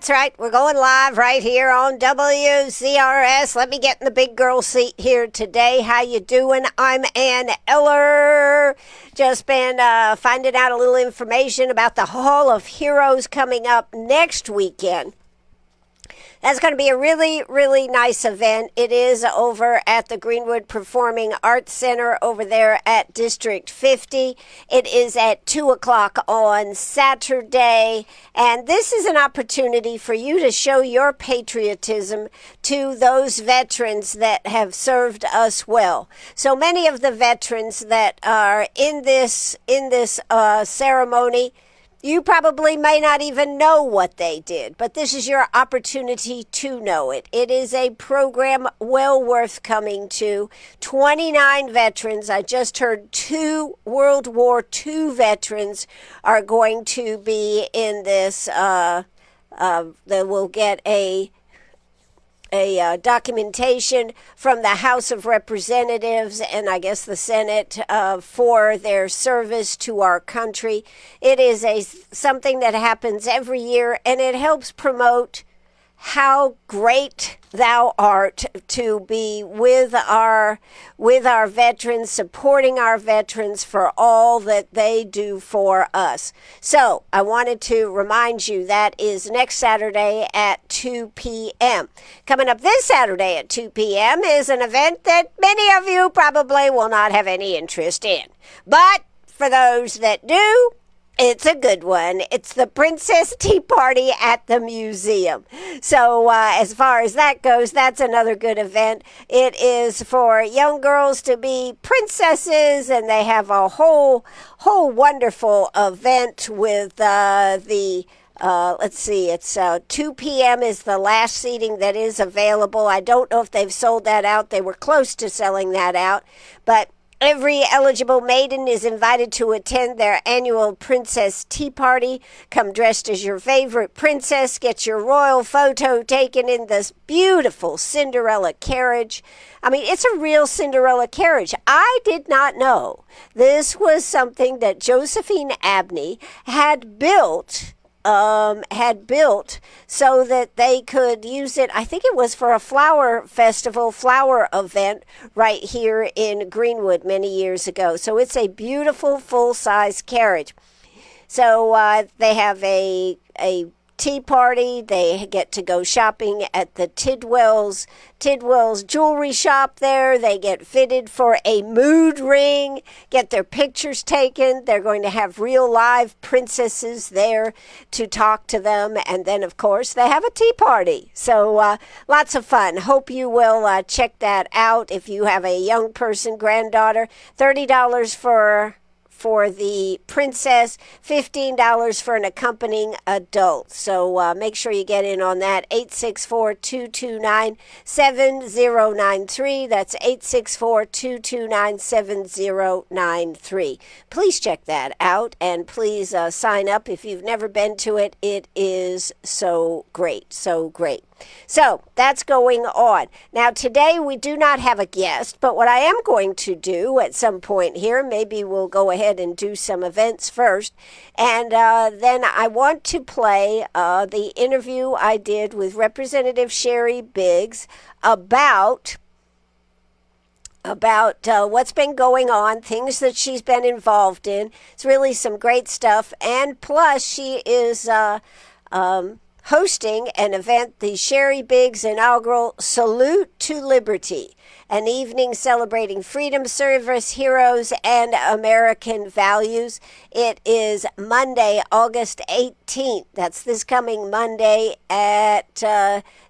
That's right. We're going live right here on WCRS. Let me get in the big girl seat here today. How you doing? I'm Ann Eller. Just been finding out a little information about the Hall of Heroes coming up next weekend. That's going to be a really, really nice event. It is over at the Greenwood Performing Arts Center over there at District 50. It is at 2 o'clock on Saturday. And this is an opportunity for you to show your patriotism to those veterans that have served us well. So many of the veterans that are in this ceremony, you probably may not even know what they did, but this is your opportunity to know it. It is a program well worth coming to. 29 veterans. I just heard 2 World War II veterans are going to be in this. They will get a documentation from the House of Representatives and I guess the Senate for their service to our country. It is something that happens every year, and it helps promote how great thou art to be with our veterans, supporting our veterans for all that they do for us. So I wanted to remind you that is next Saturday at 2 p.m. Coming up this Saturday at 2 p.m. is an event that many of you probably will not have any interest in. But for those that do, it's a good one. It's the Princess Tea Party at the museum. So as far as that goes, that's another good event. It is for young girls to be princesses, and they have a whole wonderful event with let's see, it's 2 p.m. is the last seating that is available. I don't know if they've sold that out. They were close to selling that out, but every eligible maiden is invited to attend their annual Princess Tea Party. Come dressed as your favorite princess. Get your royal photo taken in this beautiful Cinderella carriage. I mean, it's a real Cinderella carriage. I did not know this was something that Josephine Abney had built so that they could use it. I think it was for a flower event right here in Greenwood many years ago. So it's a beautiful full-size carriage. So they have a tea party. They get to go shopping at the Tidwell's jewelry shop there. They get fitted for a mood ring, get their pictures taken. They're going to have real live princesses there to talk to them. And then, of course, they have a tea party. So lots of fun. Hope you will check that out. If you have a young person, granddaughter, $30 for the princess, $15 for an accompanying adult. So make sure you get in on that. 864-229-7093. That's 864-229-7093. Please check that out, and please sign up if you've never been to it. It is so great, so great. So that's going on. Now today we do not have a guest, but what I am going to do at some point here, maybe we'll go ahead and do some events first, and then I want to play the interview I did with Representative Sheri Biggs about what's been going on, things that she's been involved in. It's really some great stuff, and plus she is hosting an event, the Sheri Biggs inaugural Salute to Liberty, an evening celebrating freedom, service, heroes, and American values. It is Monday, August 18th. That's this coming Monday at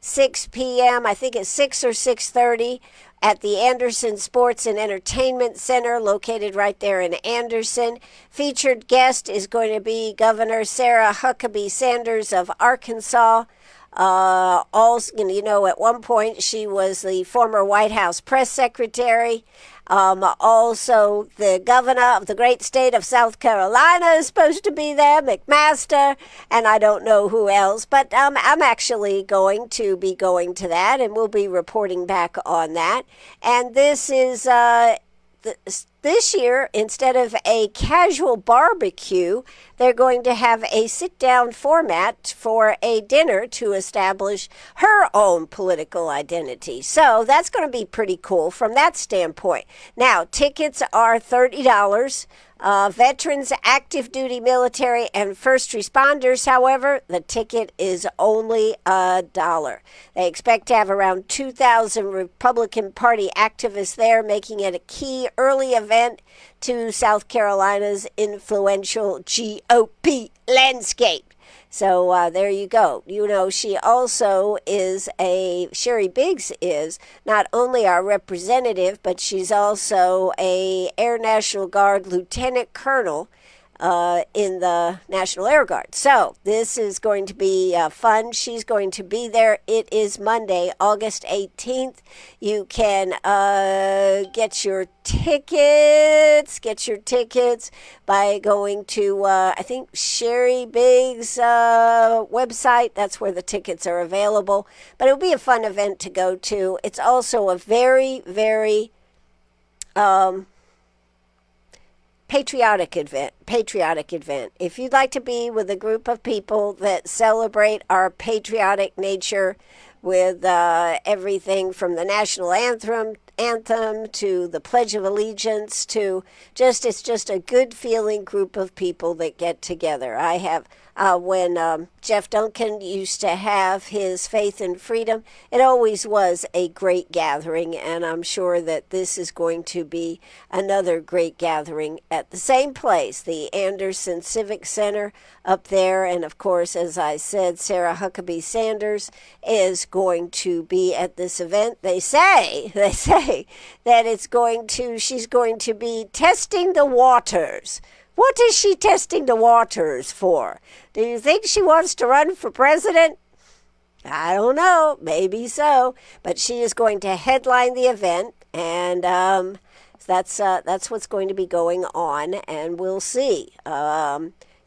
6 p.m. I think it's 6 or 6:30. At the Anderson Sports and Entertainment Center, located right there in Anderson. Featured guest is going to be Governor Sarah Huckabee Sanders of Arkansas. Also, at one point she was the former White House press secretary. Also, the governor of the great state of South Carolina is supposed to be there, McMaster, and I don't know who else. But I'm actually going to be going to that, and we'll be reporting back on that. And this is this year, instead of a casual barbecue, they're going to have a sit-down format for a dinner to establish her own political identity. So that's going to be pretty cool from that standpoint. Now, tickets are $30. Veterans, active duty military, and first responders, however, the ticket is only $1. They expect to have around 2,000 Republican Party activists there, making it a key early event to South Carolina's influential GOP landscape. So there you go. You know, she also is Sheri Biggs is not only our representative, but she's also a Air National Guard Lieutenant Colonel in the National Air Guard. So this is going to be fun. She's going to be there. It is Monday, August 18th. You can get your tickets by going to, I think, Sheri Biggs' website. That's where the tickets are available. But it'll be a fun event to go to. It's also a very, very patriotic event. If you'd like to be with a group of people that celebrate our patriotic nature with everything from the national anthem to the Pledge of Allegiance to it's just a good feeling group of people that get together. I have when Jeff Duncan used to have his Faith and Freedom, it always was a great gathering, and I'm sure that this is going to be another great gathering at the same place, the Anderson Civic Center up there. And of course, as I said, Sarah Huckabee Sanders is going to be at this event. They say that she's going to be testing the waters. What is she testing the waters for? Do you think she wants to run for president? I don't know. Maybe so. But she is going to headline the event, and that's what's going to be going on, and we'll see.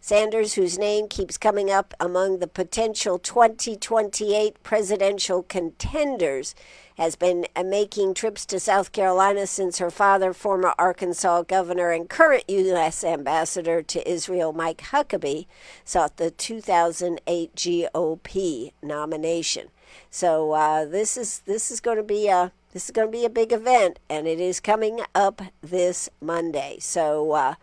Sanders, whose name keeps coming up among the potential 2028 presidential contenders, has been making trips to South Carolina since her father, former Arkansas governor and current U.S. ambassador to Israel, Mike Huckabee, sought the 2008 GOP nomination. So this is going to be a big event, and it is coming up this Monday. So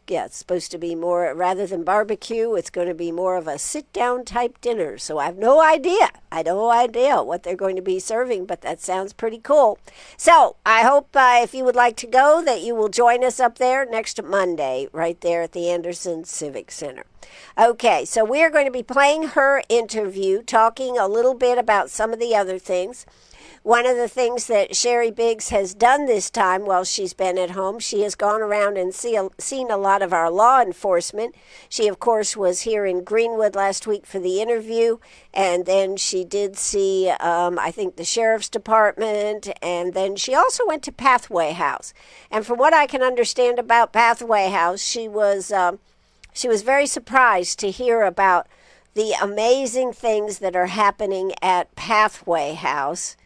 it's supposed to be more, rather than barbecue, it's going to be more of a sit-down type dinner. So I have no idea. What they're going to be serving, but that sounds pretty cool. So I hope if you would like to go, that you will join us up there next Monday, right there at the Anderson Civic Center. Okay, so we are going to be playing her interview, talking a little bit about some of the other things. One of the things that Sheri Biggs has done this time while she's been at home, she has gone around and seen a lot of our law enforcement. She, of course, was here in Greenwood last week for the interview, and then she did see, I think, the Sheriff's Department, and then she also went to Pathway House. And from what I can understand about Pathway House, she was very surprised to hear about the amazing things that are happening at Pathway House.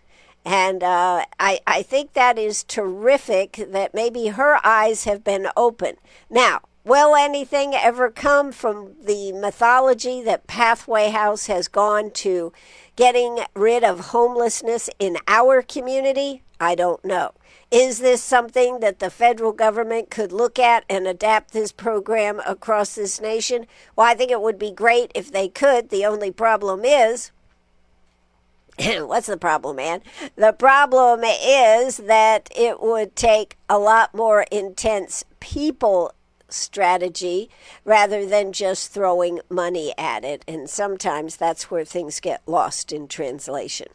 And I think that is terrific that maybe her eyes have been open. Now, will anything ever come from the mythology that Pathway House has gone to getting rid of homelessness in our community? I don't know. Is this something that the federal government could look at and adapt this program across this nation? Well, I think it would be great if they could. The only problem is, what's the problem, man? The problem is that it would take a lot more intense people strategy rather than just throwing money at it. And sometimes that's where things get lost in translation.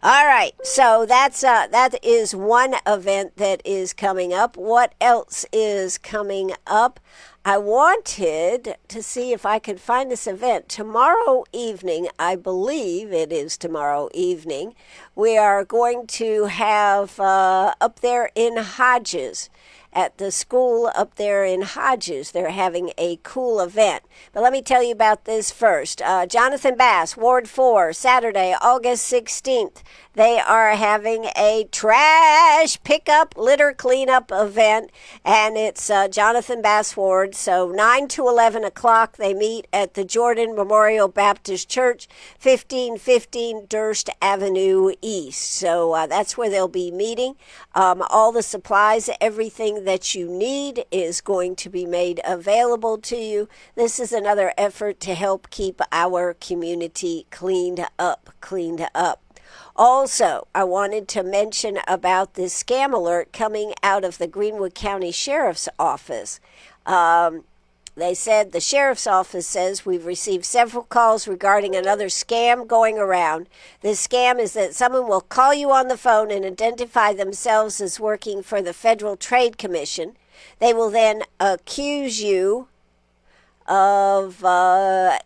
All right, so that is one event that is coming up. What else is coming up? I wanted to see if I could find this event. Tomorrow evening, I believe it is tomorrow evening, we are going to have up there in Hodges at the school up there in Hodges. They're having a cool event. But let me tell you about this first. Jonathan Bass, Ward 4, Saturday, August 16th. They are having a trash pickup, litter cleanup event, and it's Jonathan Bass Ward. So 9 to 11 o'clock, they meet at the Jordan Memorial Baptist Church, 1515 Durst Avenue East. So that's where they'll be meeting. All the supplies, everything that you need is going to be made available to you. This is another effort to help keep our community cleaned up. Also, I wanted to mention about this scam alert coming out of the Greenwood County Sheriff's Office. They said the Sheriff's Office says we've received several calls regarding another scam going around. This scam is that someone will call you on the phone and identify themselves as working for the Federal Trade Commission. They will then accuse you of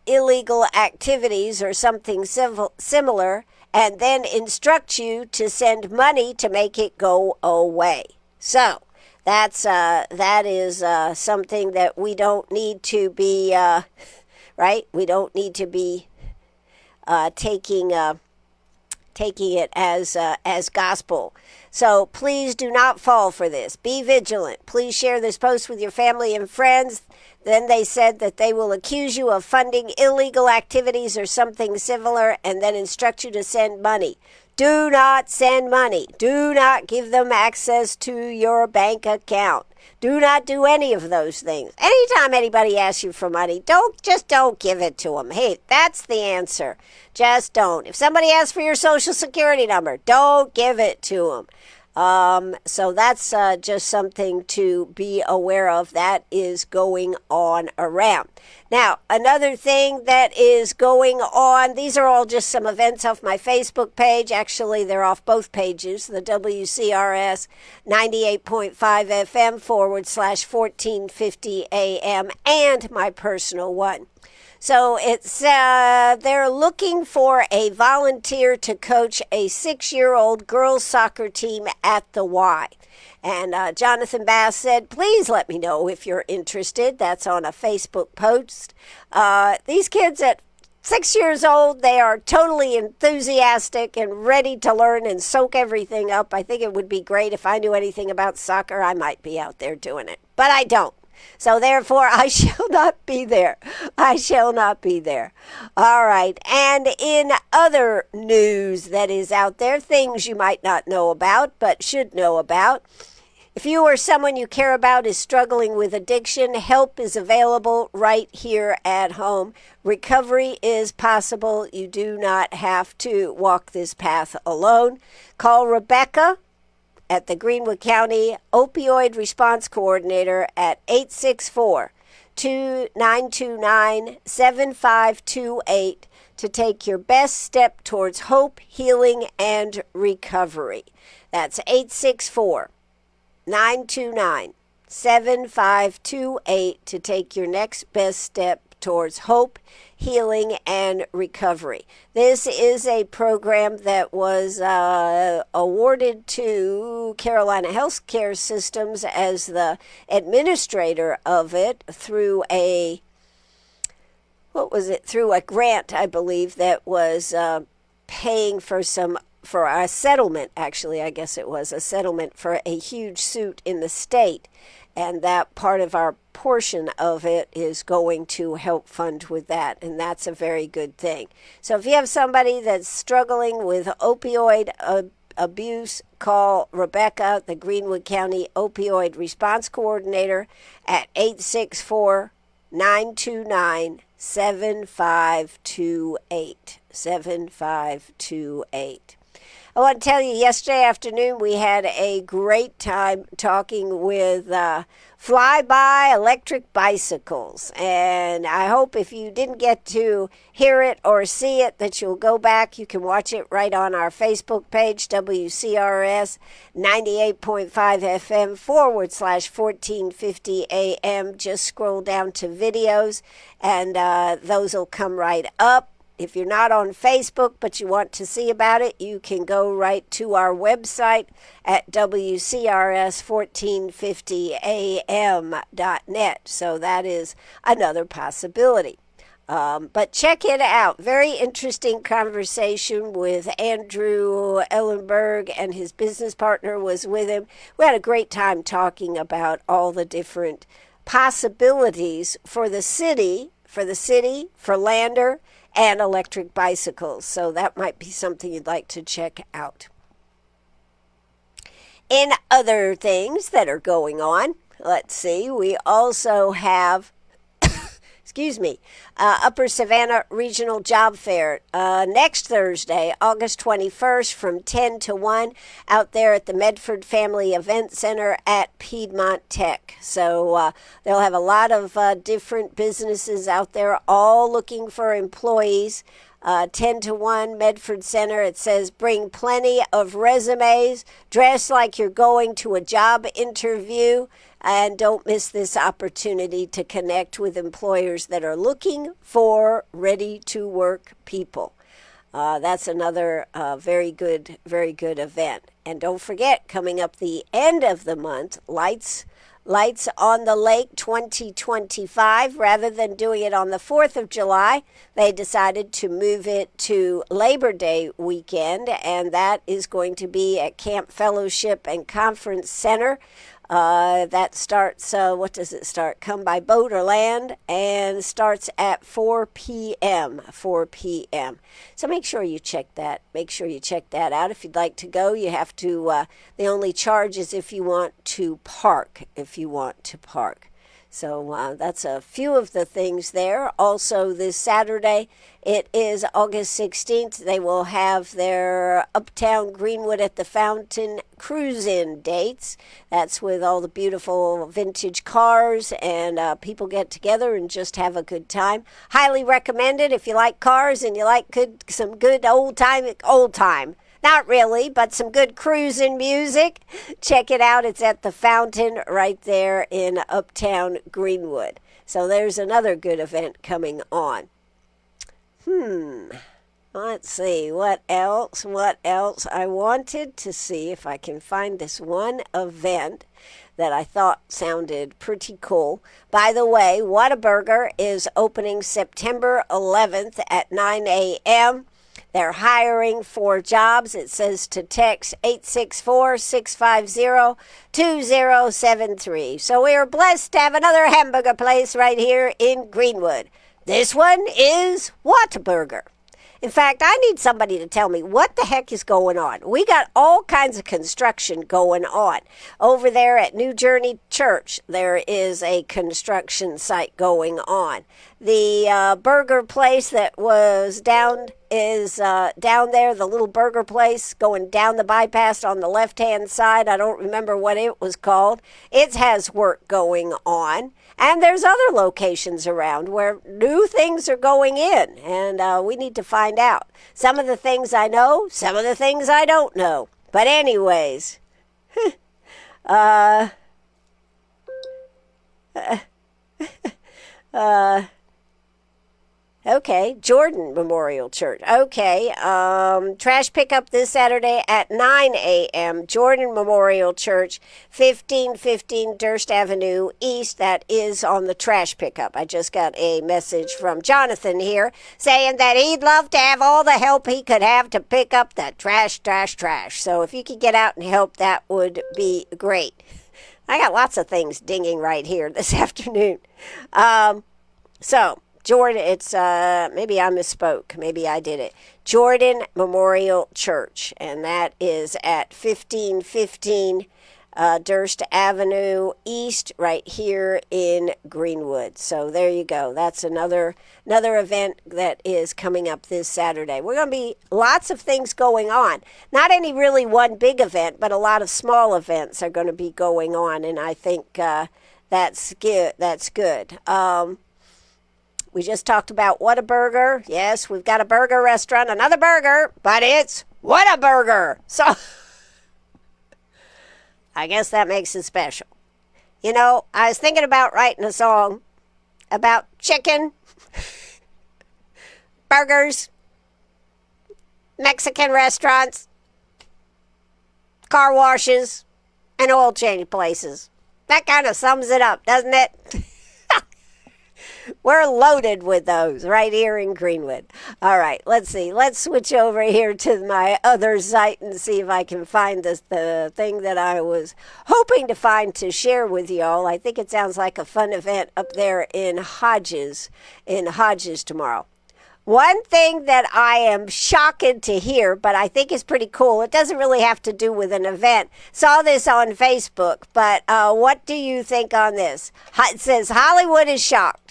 illegal activities or something similar, and then instruct you to send money to make it go away. So that is something that we don't need to be right. We don't need to be taking it as gospel. So please do not fall for this. Be vigilant. Please share this post with your family and friends. Then they said that they will accuse you of funding illegal activities or something similar and then instruct you to send money. Do not send money. Do not give them access to your bank account. Do not do any of those things. Anytime anybody asks you for money, don't give it to them. Hey, that's the answer. Just don't. If somebody asks for your social security number, don't give it to them. So that's just something to be aware of that is going on around. Now, another thing that is going on, these are all just some events off my Facebook page. Actually, they're off both pages, the WCRS 98.5 FM /1450 AM and my personal one. So it's they're looking for a volunteer to coach a 6-year-old girls soccer team at the Y. And Jonathan Bass said, please let me know if you're interested. That's on a Facebook post. These kids at 6 years old, they are totally enthusiastic and ready to learn and soak everything up. I think it would be great if I knew anything about soccer. I might be out there doing it, but I don't. So therefore, I shall not be there. I shall not be there. All right. And in other news that is out there, things you might not know about, but should know about. If you or someone you care about is struggling with addiction, help is available right here at home. Recovery is possible. You do not have to walk this path alone. Call Rebecca at the Greenwood County Opioid Response Coordinator at 864-929-7528 to take your best step towards hope, healing, and recovery. That's 864-929-7528 to take your next best step towards hope, healing, and recovery. This is a program that was awarded to Carolina Healthcare Systems as the administrator of it through a grant, I believe, that was paying for a settlement, actually. I guess it was a settlement for a huge suit in the state. And that part of our portion of it is going to help fund with that. And that's a very good thing. So if you have somebody that's struggling with opioid abuse, call Rebecca, the Greenwood County Opioid Response Coordinator, at 864-929-7528. 7528. I want to tell you, yesterday afternoon we had a great time talking with Flyby electric bicycles. And I hope if you didn't get to hear it or see it, that you'll go back. You can watch it right on our Facebook page, WCRS 98.5 FM /1450 AM. Just scroll down to videos and those will come right up. If you're not on Facebook but you want to see about it, you can go right to our website at WCRS1450am.net. So that is another possibility. But check it out. Very interesting conversation with Andrew Ellenberg, and his business partner was with him. We had a great time talking about all the different possibilities for the city, for Lander, and electric bicycles. So that might be something you'd like to check out. In other things that are going on, let's see, we also have Upper Savannah Regional Job Fair next Thursday, August 21st from 10 to 1 out there at the Medford Family Event Center at Piedmont Tech. So they'll have a lot of different businesses out there all looking for employees. 10 to 1 Medford Center. It says bring plenty of resumes, dress like you're going to a job interview, and don't miss this opportunity to connect with employers that are looking for ready-to-work people. That's another very good event. And don't forget, coming up the end of the month, Lights on the Lake 2025. Rather than doing it on the 4th of July, they decided to move it to Labor Day weekend, and that is going to be at Camp Fellowship and Conference Center. That starts, what does it start? Come by boat or land, and starts at 4 p.m. So make sure you check that. Make sure you check that out. If you'd like to go, you have to, the only charge is if you want to park. So that's a few of the things there. Also, this Saturday, it is August 16th. They will have their Uptown Greenwood at the Fountain cruise-in dates. That's with all the beautiful vintage cars, and people get together and just have a good time. Highly recommended if you like cars and you like some good old time. Not really, but some good cruising music. Check it out. It's at the Fountain right there in Uptown Greenwood. So there's another good event coming on. Let's see. What else? I wanted to see if I can find this one event that I thought sounded pretty cool. By the way, Whataburger is opening September 11th at 9 a.m., They're hiring for jobs. It says to text 864-650-2073. So we are blessed to have another hamburger place right here in Greenwood. This one is Whataburger. In fact, I need somebody to tell me what the heck is going on. We got all kinds of construction going on. Over there at New Journey Church, there is a construction site going on. The burger place that was down is down there, the little burger place going down the bypass on the left-hand side. I don't remember what it was called. It has work going on. And there's other locations around where new things are going in, and we need to find out. Some of the things I know, some of the things I don't know. But anyways, okay, Jordan Memorial Church. Okay, trash pickup this Saturday at 9 a.m. Jordan Memorial Church, 1515 Durst Avenue East. That is on the trash pickup. I just got a message from Jonathan here saying that he'd love to have all the help he could have to pick up that trash. So if you could get out and help, that would be great. I got lots of things dinging right here this afternoon. Jordan, it's, maybe I misspoke. Maybe I did it. Jordan Memorial Church, and that is at 1515 Durst Avenue East, right here in Greenwood. So there you go. That's another event that is coming up this Saturday. We're going to be lots of things going on. Not any really one big event, but a lot of small events are going to be going on, and I think that's good. We just talked about Whataburger. Yes, we've got a burger restaurant, another burger, but it's Whataburger. So I guess that makes it special. You know, I was thinking about writing a song about chicken, burgers, Mexican restaurants, car washes, and oil change places. That kind of sums it up, doesn't it? We're loaded with those right here in Greenwood. All right, let's see. Let's switch over here to my other site and see if I can find the thing that I was hoping to find to share with y'all. I think it sounds like a fun event up there in Hodges tomorrow. One thing that I am shocked to hear, but I think is pretty cool, it doesn't really have to do with an event. Saw this on Facebook, but what do you think on this? It says Hollywood is shocked.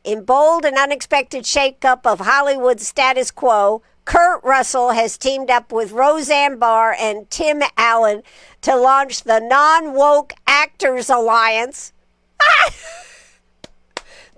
In bold and unexpected shakeup of Hollywood's status quo, Kurt Russell has teamed up with Roseanne Barr and Tim Allen to launch the Non-Woke Actors Alliance.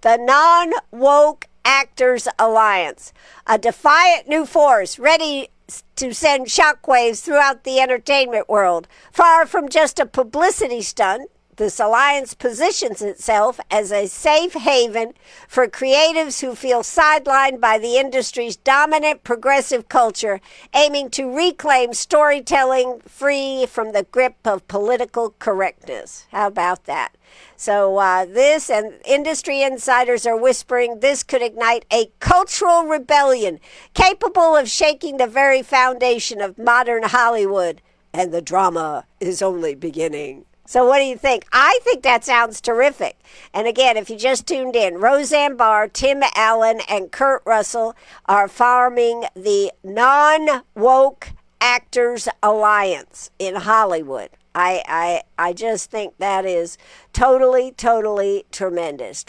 The Non-Woke Actors Alliance, a defiant new force ready to send shockwaves throughout the entertainment world. Far from just a publicity stunt, this alliance positions itself as a safe haven for creatives who feel sidelined by the industry's dominant progressive culture, aiming to reclaim storytelling free from the grip of political correctness. How about that? So this, and industry insiders are whispering, this could ignite a cultural rebellion capable of shaking the very foundation of modern Hollywood. And the drama is only beginning. So what do you think? I think that sounds terrific. And again, if you just tuned in, Roseanne Barr, Tim Allen, and Kurt Russell are forming the Non-Woke Actors Alliance in Hollywood. I just think that is totally tremendous.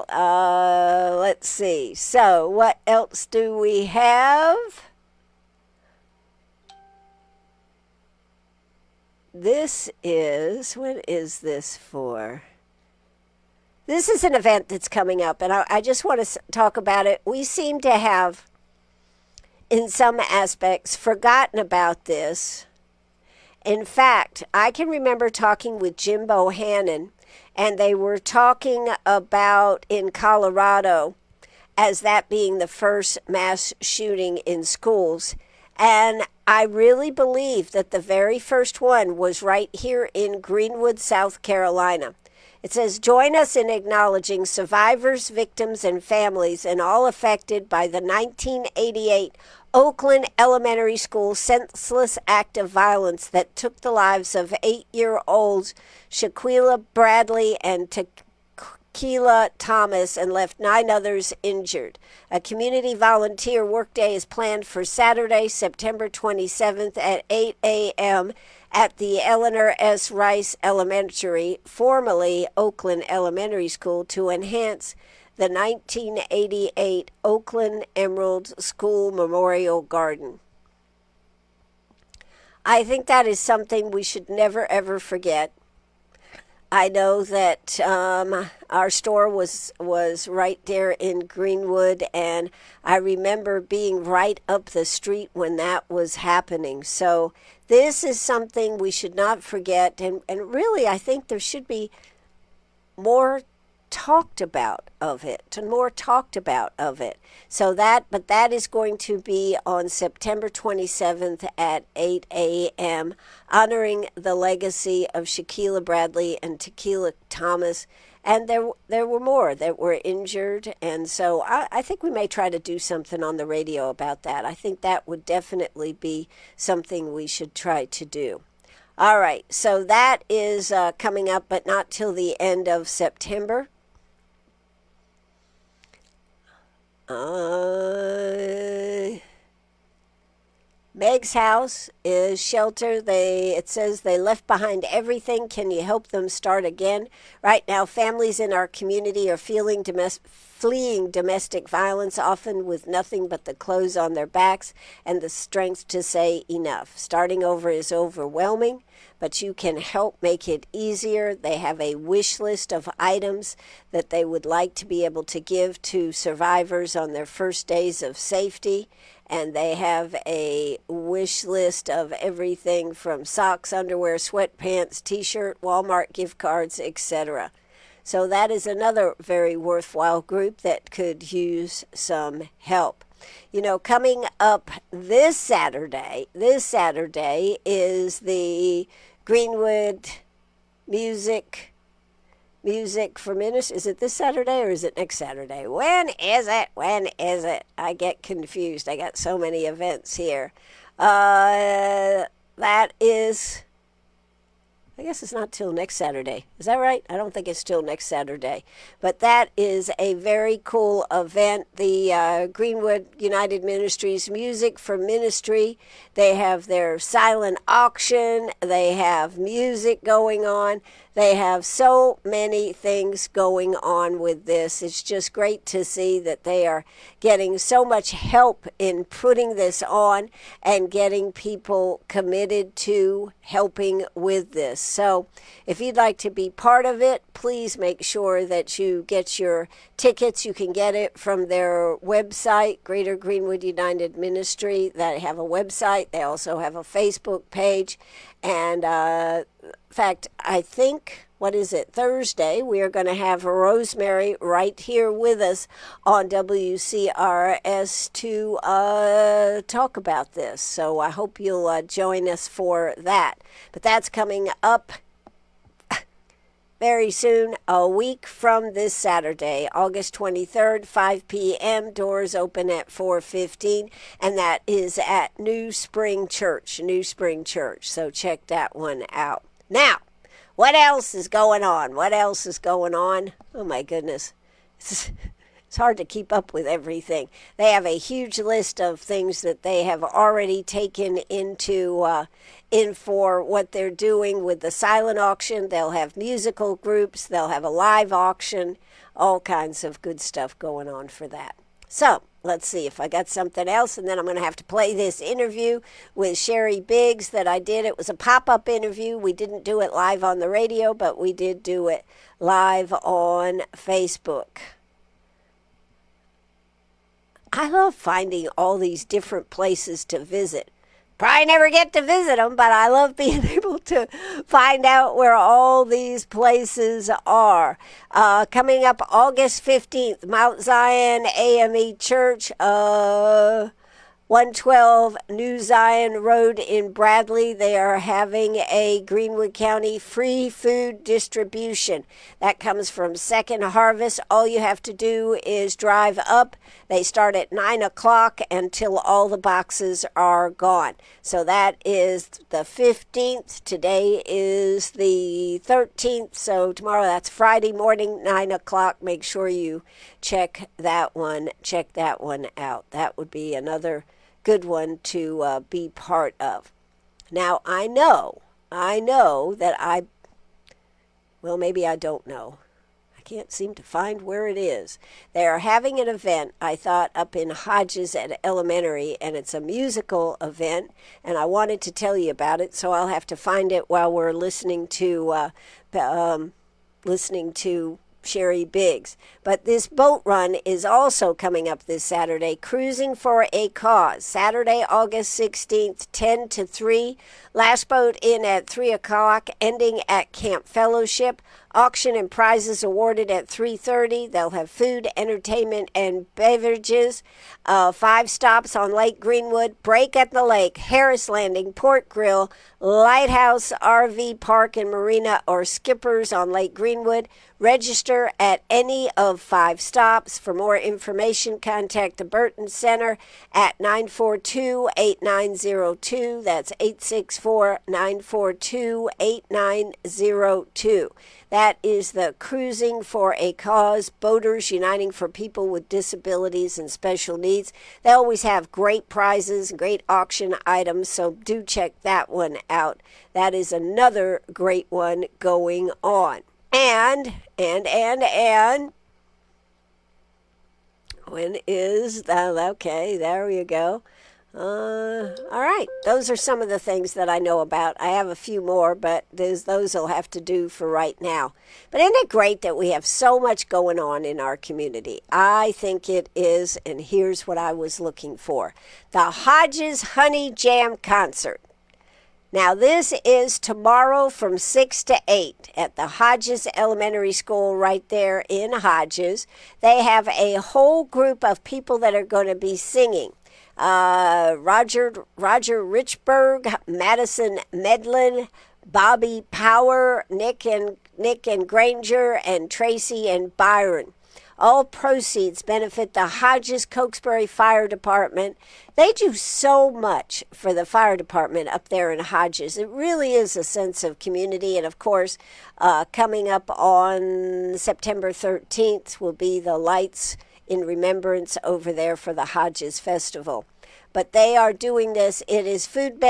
Let's see. So what else do we have? This is, what is this for? This is an event that's coming up, and I just want to talk about it. We seem to have, in some aspects, forgotten about this. In fact, I can remember talking with Jim Bohannon, and they were talking about in Colorado as that being the first mass shooting in schools. And I really believe that the very first one was right here in Greenwood, South Carolina. It says, join us in acknowledging survivors, victims, and families, and all affected by the 1988 Oakland Elementary School senseless act of violence that took the lives of 8-year-olds Shaquilla Bradley and Tequila Thomas and left 9 others injured. A community volunteer workday is planned for Saturday, September 27th at 8 a.m. at the Eleanor S. Rice Elementary, formerly Oakland Elementary School, to enhance the 1988 Oakland Emerald School Memorial Garden. I think that is something we should never, ever forget. I know that our store was right there in Greenwood, and I remember being right up the street when that was happening. So this is something we should not forget, and really I think there should be more talked about of it. So that is going to be on September 27th at 8 a.m., honoring the legacy of Shaquilla Bradley and Tequila Thomas. And there were more that were injured. And so I think we may try to do something on the radio about that. I think that would definitely be something we should try to do. All right, so that is coming up, but not till the end of September. Meg's house is shelter. It says they left behind everything. Can you help them start again? Right now, families in our community are fleeing domestic violence, often with nothing but the clothes on their backs and the strength to say enough. Starting over is overwhelming, but you can help make it easier. They have a wish list of items that they would like to be able to give to survivors on their first days of safety. And they have a wish list of everything from socks, underwear, sweatpants, T-shirt, Walmart gift cards, etc. So that is another very worthwhile group that could use some help. You know, coming up this Saturday is the Greenwood Music for Ministry. Is it this Saturday or is it next Saturday? When is it? I get confused. I got so many events here. That is, I guess it's not till next Saturday. Is that right? I don't think it's till next Saturday. But that is a very cool event. The Greenwood United Ministries Music for Ministry. They have their silent auction. They have music going on. They have so many things going on with this. It's just great to see that they are getting so much help in putting this on and getting people committed to helping with this. So if you'd like to be part of it, please make sure that you get your tickets. You can get it from their website, Greater Greenwood United Ministry. They have a website. They also have a Facebook page. And in fact, I think, Thursday, we are going to have Rosemary right here with us on WCRS to talk about this. So I hope you'll join us for that. But that's coming up very soon, a week from this Saturday, August 23rd, 5 p.m. Doors open at 4:15, and that is at New Spring Church. So check that one out. Now, what else is going on? Oh, my goodness. It's hard to keep up with everything. They have a huge list of things that they have already taken in for what they're doing with the silent auction. They'll have musical groups. They'll have a live auction. All kinds of good stuff going on for that. So let's see if I got something else, and then I'm going to have to play this interview with Sheri Biggs that I did. It was a pop-up interview. We didn't do it live on the radio, but we did do it live on Facebook. I love finding all these different places to visit. Probably never get to visit them, but I love being able to find out where all these places are. Coming up August 15th, Mount Zion AME Church, 112 New Zion Road in Bradley. They are having a Greenwood County free food distribution. That comes from Second Harvest. All you have to do is drive up. They start at 9 o'clock until all the boxes are gone. So that is the 15th. Today is the 13th. So tomorrow, that's Friday morning, 9 o'clock. Make sure you check that one out. That would be another good one to be part of. Now, I know that maybe I don't know. I can't seem to find where it is. They are having an event, I thought, up in Hodges at Elementary, and it's a musical event, and I wanted to tell you about it, so I'll have to find it while we're listening to Sheri Biggs. But this boat run is also coming up this Saturday, Cruising for a Cause, Saturday, August 16th, 10 to 3. Last boat in at 3 o'clock, ending at Camp Fellowship. Auction and prizes awarded at 3:30. They'll have food, entertainment, and beverages. 5 stops on Lake Greenwood, Break at the Lake, Harris Landing, Port Grill, Lighthouse RV Park and Marina, or Skippers on Lake Greenwood. Register at any of 5 stops. For more information, contact the Burton Center at 942-8902. That's 864-942-8902. That is the Cruising for a Cause, Boaters Uniting for People with Disabilities and Special Needs. They always have great prizes, great auction items, so do check that one out. That is another great one going on. And when is that? Okay, there you go. All right, those are some of the things that I know about. I have a few more, but those will have to do for right now. But isn't it great that we have so much going on in our community? I think it is, and here's what I was looking for. The Hodges Honey Jam Concert. Now, this is tomorrow from 6 to 8 at the Hodges Elementary School right there in Hodges. They have a whole group of people that are going to be singing. Roger Richburg, Madison Medlin, Bobby Power, Nick and Granger, and Tracy and Byron. All proceeds benefit the Hodges Cokesbury Fire Department. They do so much for the fire department up there in Hodges. It really is a sense of community. And, of course, coming up on September 13th will be the lights in remembrance over there for the Hodges Festival. But they are doing this. It is food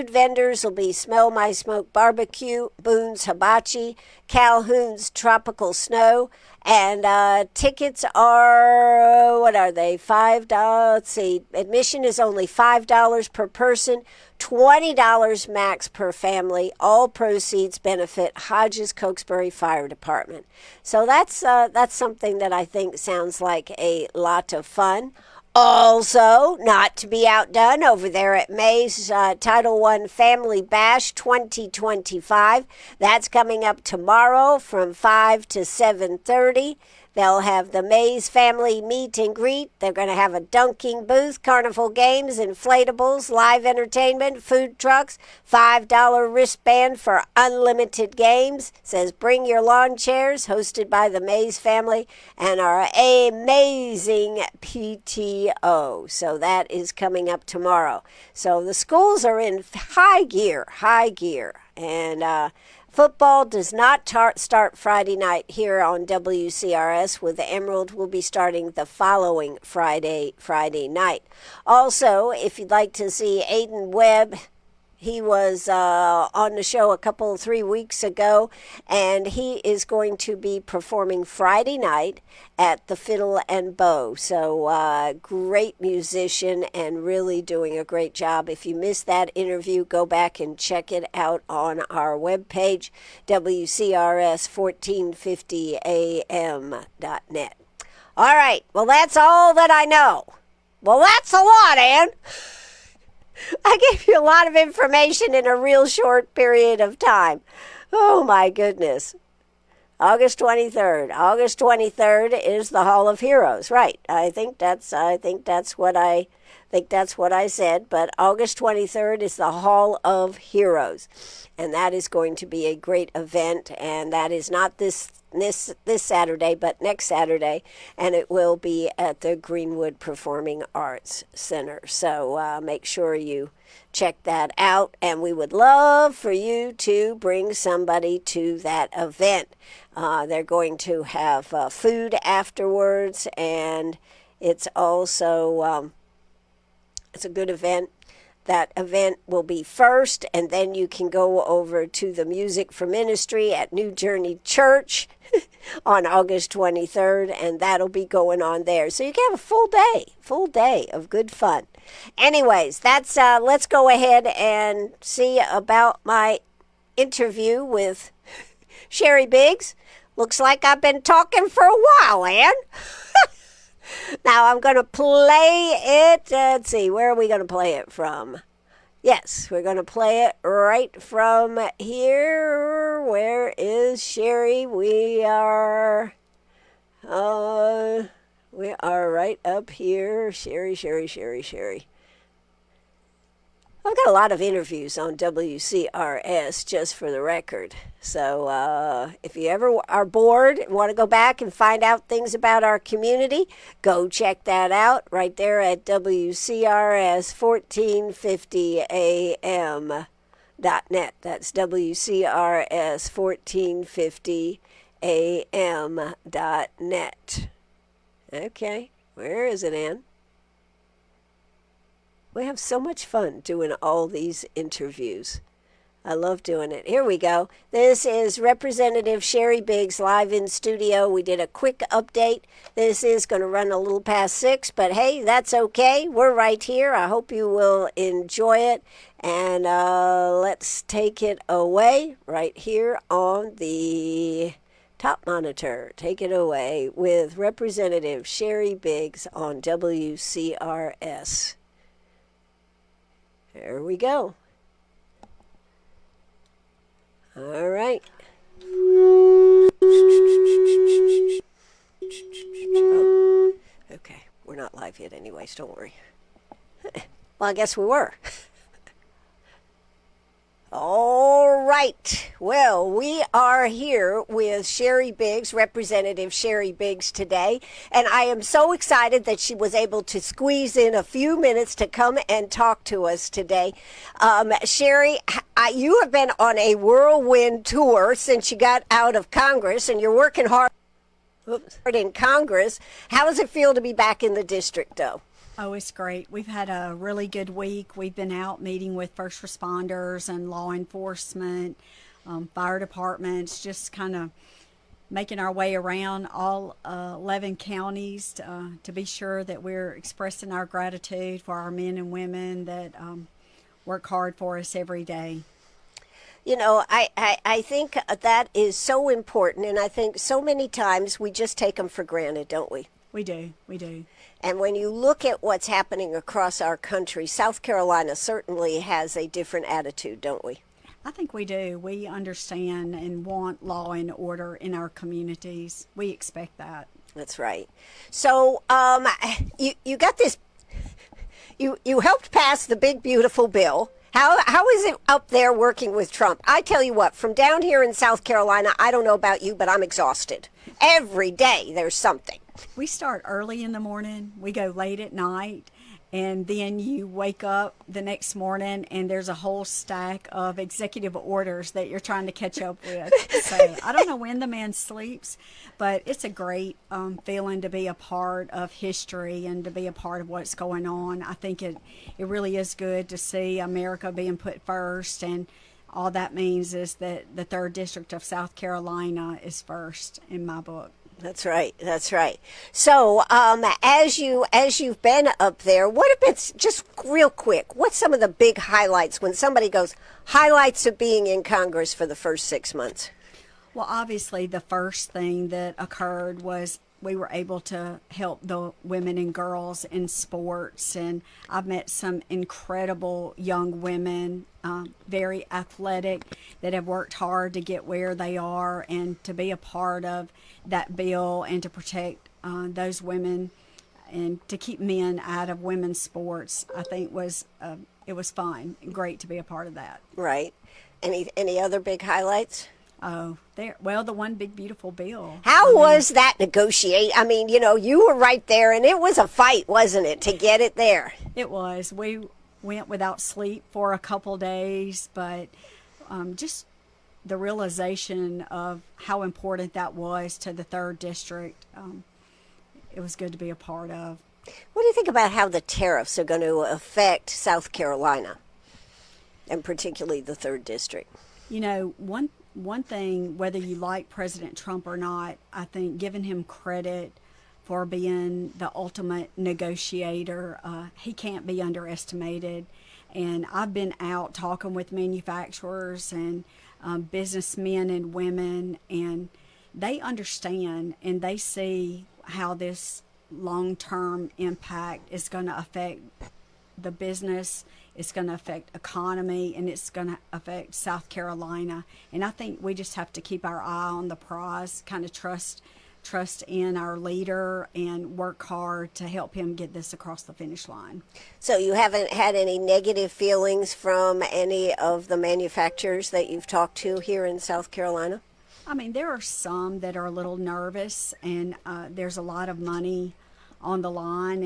vendors will be Smell My Smoke Barbecue, Boone's Hibachi, Calhoun's Tropical Snow, and tickets are, what are they, $5? Let's see, admission is only $5 per person, $20 max per family. All proceeds benefit Hodges Cokesbury Fire Department. So that's something that I think sounds like a lot of fun. Also, not to be outdone, over there at May's Title I Family Bash 2025. That's coming up tomorrow from 5 to 7:30. They'll have the Mays family meet and greet. They're going to have a dunking booth, carnival games, inflatables, live entertainment, food trucks, $5 wristband for unlimited games. It says bring your lawn chairs, hosted by the Mays family and our amazing PTO. So that is coming up tomorrow. So the schools are in high gear. And football does not start Friday night here on WCRS, with the Emerald will be starting the following Friday night. Also, if you'd like to see Aiden Webb, he was on the show 3 weeks ago, and he is going to be performing Friday night at the Fiddle and Bow. So great musician and really doing a great job. If you missed that interview, go back and check it out on our webpage, WCRS1450am.net. All right, well, that's all that I know. Well, that's a lot, Ann. I gave you a lot of information in a real short period of time. Oh, my goodness. August 23rd. August 23rd is the Hall of Heroes. Right. I think that's what I said, but August 23rd is the Hall of Heroes. And that is going to be a great event, and that is not this Saturday, but next Saturday, and it will be at the Greenwood Performing Arts Center. So make sure you check that out, and we would love for you to bring somebody to that event. They're going to have food afterwards, and it's also it's a good event. That event will be first, and then you can go over to the Music for Ministry at New Journey Church on August 23rd, and that'll be going on there. So you can have a full day of good fun. Anyways, that's let's go ahead and see about my interview with Sheri Biggs. Looks like I've been talking for a while, Ann. Now I'm going to play it. Let's see, where are we going to play it from? Yes, we're going to play it right from here. Where is Sheri? We are right up here. Sheri. I've got a lot of interviews on WCRS, just for the record. So if you ever are bored and want to go back and find out things about our community, go check that out right there at WCRS1450am.net. That's WCRS1450am.net. Okay, where is it, Ann? We have so much fun doing all these interviews. I love doing it. Here we go. This is Representative Sheri Biggs live in studio. We did a quick update. This is going to run a little past 6, but hey, that's okay. We're right here. I hope you will enjoy it. And let's take it away right here on the top monitor. Take it away with Representative Sheri Biggs on WCRS. There we go. All right. Oh, okay, we're not live yet anyways, don't worry. Well, I guess we were. All right. Well, we are here with Sheri Biggs, Representative Sheri Biggs today, and I am so excited that she was able to squeeze in a few minutes to come and talk to us today. Sheri, you have been on a whirlwind tour since you got out of Congress, and you're working hard in Congress. How does it feel to be back in the district, though? Oh, it's great. We've had a really good week. We've been out meeting with first responders and law enforcement, fire departments, just kind of making our way around all 11 counties to be sure that we're expressing our gratitude for our men and women that work hard for us every day. You know, I think that is so important, and I think so many times we just take them for granted, don't we? We do. And when you look at what's happening across our country, South Carolina certainly has a different attitude, don't we? I think we do. We understand and want law and order in our communities. We expect that. That's right. So you got this, you helped pass the big, beautiful bill. How is it up there working with Trump? I tell you what, from down here in South Carolina, I don't know about you, but I'm exhausted. Every day there's something. We start early in the morning, we go late at night, and then you wake up the next morning and there's a whole stack of executive orders that you're trying to catch up with. So I don't know when the man sleeps, but it's a great feeling to be a part of history and to be a part of what's going on. I think it really is good to see America being put first, and all that means is that the 3rd District of South Carolina is first in my book. That's right. So, as you've been up there, what have been, just real quick, what's some of the big highlights when somebody goes, highlights of being in Congress for the first 6 months? Well, obviously, the first thing that occurred was we were able to help the women and girls in sports, and I've met some incredible young women, very athletic, that have worked hard to get where they are, and to be a part of that bill and to protect those women and to keep men out of women's sports, I think it was fun and great to be a part of that. Right. Any other big highlights? Oh, the one big beautiful bill. How was that negotiate? I mean, you were right there, and it was a fight, wasn't it, to get it there? It was. We went without sleep for a couple days, but just the realization of how important that was to the 3rd District, it was good to be a part of. What do you think about how the tariffs are going to affect South Carolina, and particularly the 3rd District? One thing, whether you like President Trump or not, I think giving him credit for being the ultimate negotiator, he can't be underestimated. And I've been out talking with manufacturers and businessmen and women, and they understand and they see how this long-term impact is going to affect the business, it's going to affect economy, and it's going to affect South Carolina. And I think we just have to keep our eye on the prize, kind of trust in our leader, and work hard to help him get this across the finish line. So you haven't had any negative feelings from any of the manufacturers that you've talked to here in South Carolina? I mean, there are some that are a little nervous, and there's a lot of money on the line,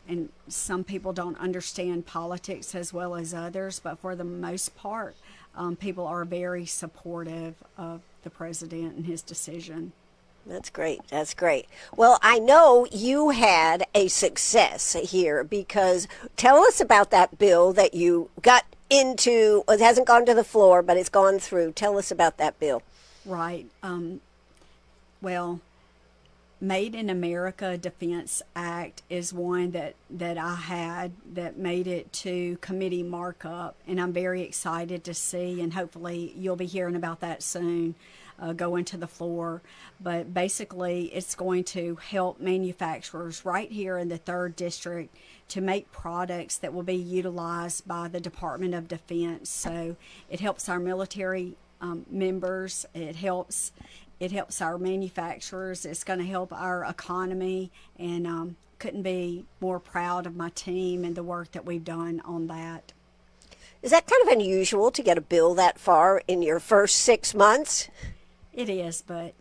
and some people don't understand politics as well as others, but for the most part, people are very supportive of the president and his decision. That's great. Well, I know you had a success here, because tell us about that bill that you got into. It hasn't gone to the floor, but it's gone through. Tell us about that bill. Right. Well, Made in America Defense Act is one that I had that made it to committee markup, and I'm very excited to see, and hopefully you'll be hearing about that soon, go into the floor. But basically it's going to help manufacturers right here in the 3rd District to make products that will be utilized by the Department of Defense. So it helps our military members. It helps our manufacturers. It's going to help our economy, and couldn't be more proud of my team and the work that we've done on that. Is that kind of unusual to get a bill that far in your first 6 months? It is, but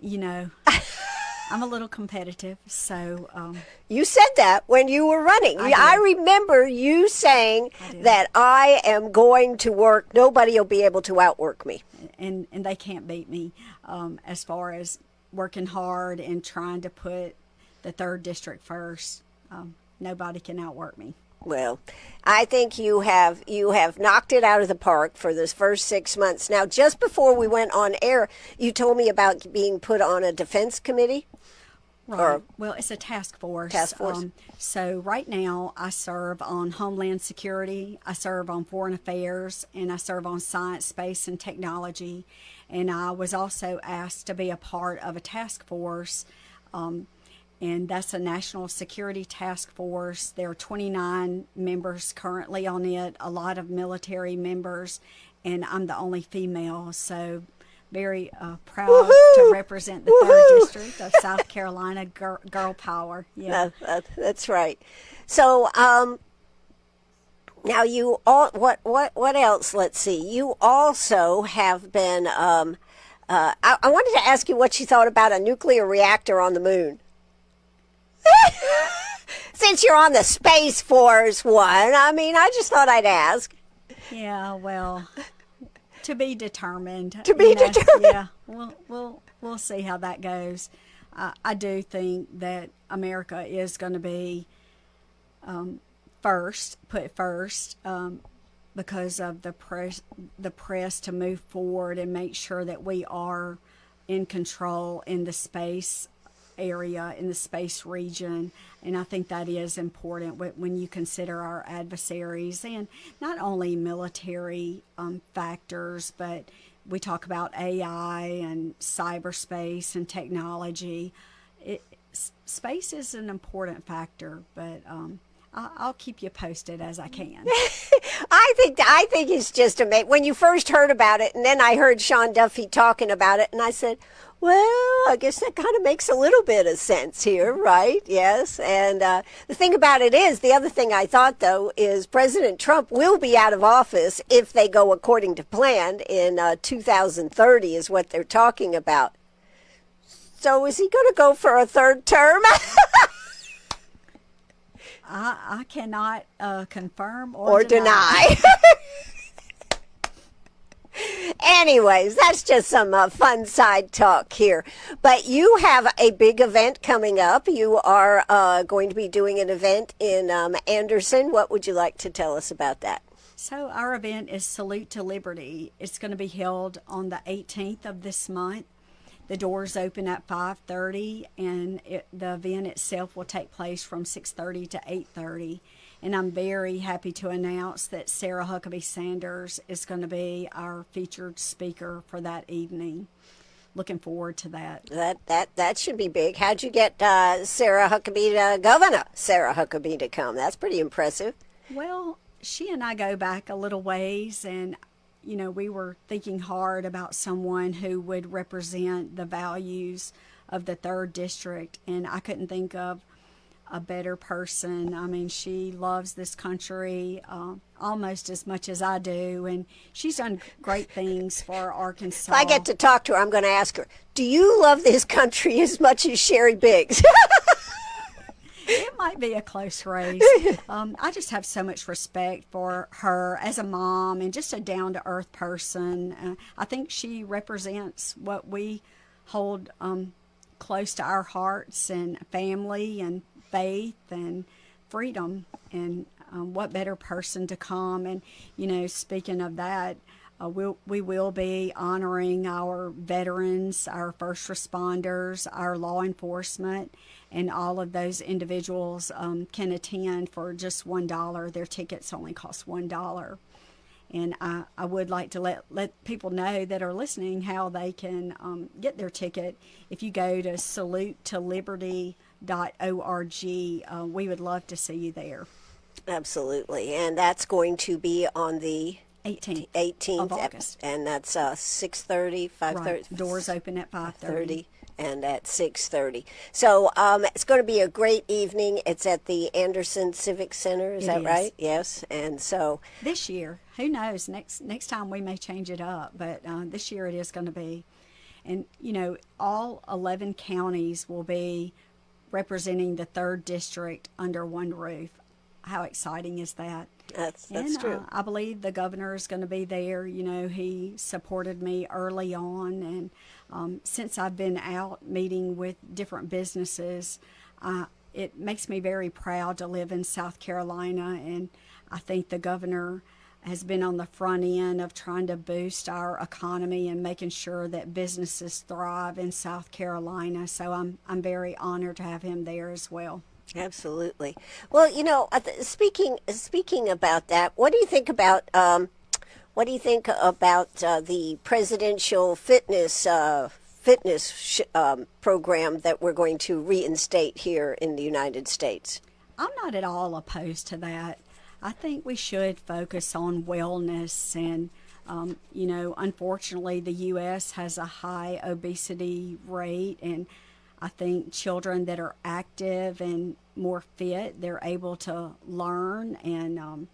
I'm a little competitive, so. You said that when you were running. I remember you saying that I am going to work. Nobody will be able to outwork me. And they can't beat me as far as working hard and trying to put the 3rd District first. Nobody can outwork me. Well, I think you have knocked it out of the park for this first 6 months. Now, just before we went on air, you told me about being put on a defense committee. Right. Well, it's a task force. Task force. So right now I serve on Homeland Security, I serve on Foreign Affairs, and I serve on Science, Space, and Technology. And I was also asked to be a part of a task force, and that's a national security task force. There are 29 members currently on it, a lot of military members, and I'm the only female. So very proud to represent the 3rd District of South Carolina. Girl power. Yeah, that's right. So now you all what else? Let's see. You also have been. I wanted to ask you what you thought about a nuclear reactor on the moon. Since you're on the Space Force one, I mean, I just thought I'd ask. Yeah, well. To be determined. To be determined. Yeah, we'll see how that goes. I do think that America is going to be put first, because of the press to move forward and make sure that we are in control in the space area, in the space region. And I think that is important when you consider our adversaries, and not only military factors, but we talk about AI and cyberspace and technology. Space is an important factor, but I'll keep you posted as I can. I think it's just amazing. When you first heard about it, and then I heard Sean Duffy talking about it, and I said, well, I guess that kind of makes a little bit of sense here, right? Yes. And the thing about it is, the other thing I thought, though, is President Trump will be out of office if they go according to plan in 2030 is what they're talking about. So is he going to go for a 3rd term? I cannot confirm or deny. Anyways, that's just some fun side talk here. But you have a big event coming up. You are going to be doing an event in Anderson. What would you like to tell us about that? So our event is Salute to Liberty. It's going to be held on the 18th of this month. The doors open at 5:30, and the event itself will take place from 6:30 to 8:30. And I'm very happy to announce that Sarah Huckabee Sanders is going to be our featured speaker for that evening. Looking forward to that. That should be big. How'd you get Sarah Huckabee, Governor Sarah Huckabee, to come? That's pretty impressive. Well, she and I go back a little ways, and we were thinking hard about someone who would represent the values of the 3rd District, and I couldn't think of a better person. I mean, she loves this country almost as much as I do, and she's done great things for Arkansas. If I get to talk to her, I'm going to ask her, do you love this country as much as Sheri Biggs? It might be a close race. I just have so much respect for her as a mom and just a down-to-earth person. I think she represents what we hold close to our hearts, and family and faith and freedom. And what better person to come? And, speaking of that, we will be honoring our veterans, our first responders, our law enforcement, and all of those individuals can attend for just $1. Their tickets only cost $1. And I would like to let people know that are listening how they can get their ticket. If you go to saluteliberty.org, we would love to see you there. Absolutely. And that's going to be on the 18th 18th of August. and that's 6:30, 5:30. Right. Doors open at 5:30. And at 6:30. So it's going to be a great evening. It's at the Anderson Civic Center. Is that right? Yes. And so this year, who knows? Next time we may change it up, but this year it is going to be. And all 11 counties will be representing the 3rd district under one roof. How exciting is that? That's true. I believe the governor is going to be there. He supported me early on, and since I've been out meeting with different businesses, it makes me very proud to live in South Carolina, and I think the governor has been on the front end of trying to boost our economy and making sure that businesses thrive in South Carolina. So I'm very honored to have him there as well. Absolutely. Well, speaking about that, what do you think about the presidential fitness program that we're going to reinstate here in the United States? I'm not at all opposed to that. I think we should focus on wellness, and unfortunately the U.S. has a high obesity rate, and I think children that are active and more fit, they're able to learn, and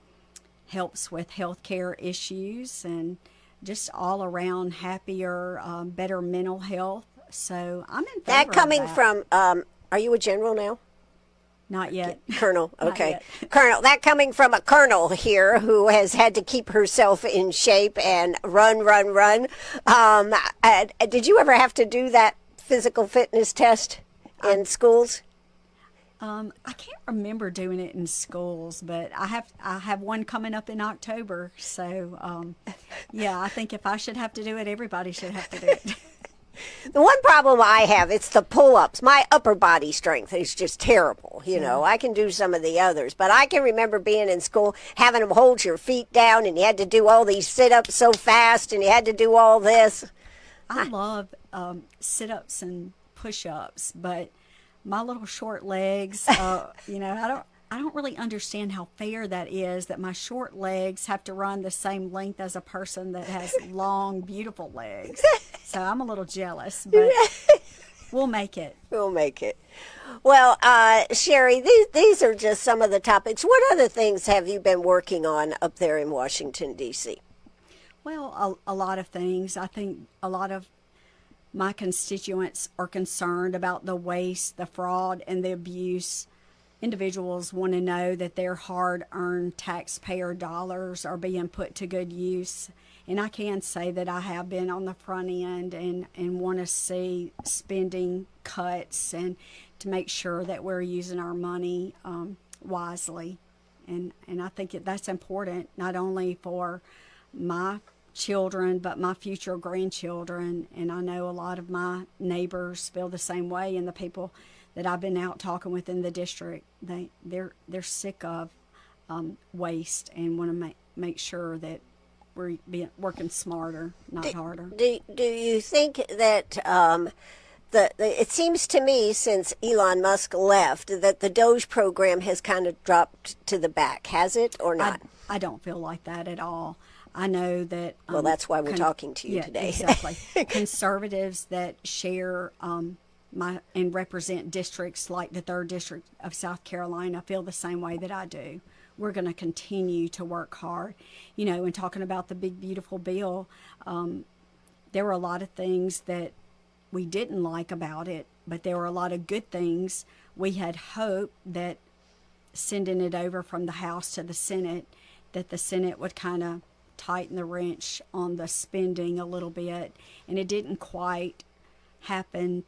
helps with healthcare issues and just all around happier, better mental health. So I'm in favor that coming of that. from. Are you a general now? Not yet. Colonel, okay. Not yet. Colonel, that coming from a colonel here who has had to keep herself in shape and run. Did you ever have to do that physical fitness test in schools? I can't remember doing it in schools, but I have one coming up in October. So, yeah, I think if I should have to do it, everybody should have to do it. The one problem I have, it's the pull-ups. My upper body strength is just terrible. I can do some of the others, but I can remember being in school, having them hold your feet down, and you had to do all these sit-ups so fast, and you had to do all this. I love sit-ups and push-ups, but my little short legs, I don't really understand how fair that is, that my short legs have to run the same length as a person that has long, beautiful legs. So I'm a little jealous, but we'll make it. We'll make it. Well, Sheri, these are just some of the topics. What other things have you been working on up there in Washington, D.C.? Well, a lot of things. I think a lot of my constituents are concerned about the waste, the fraud, and the abuse. Individuals want to know that their hard-earned taxpayer dollars are being put to good use. And I can say that I have been on the front end and want to see spending cuts and to make sure that we're using our money wisely. And I think that's important, not only for my children, but my future grandchildren. And I know a lot of my neighbors feel the same way, and the people that I've been out talking with in the district, they're sick of waste and want to make sure that we're working smarter, not harder. Do you think that it seems to me, since Elon Musk left, that the Doge program has kind of dropped to the back, has it, or not? I don't feel like that at all. I know that... well, that's why we're talking to you today. Exactly. Conservatives that share and represent districts like the 3rd District of South Carolina feel the same way that I do. We're going to continue to work hard. And talking about the big, beautiful bill, there were a lot of things that we didn't like about it, but there were a lot of good things. We had hoped that sending it over from the House to the Senate, that the Senate would kind of tighten the wrench on the spending a little bit, and it didn't quite happen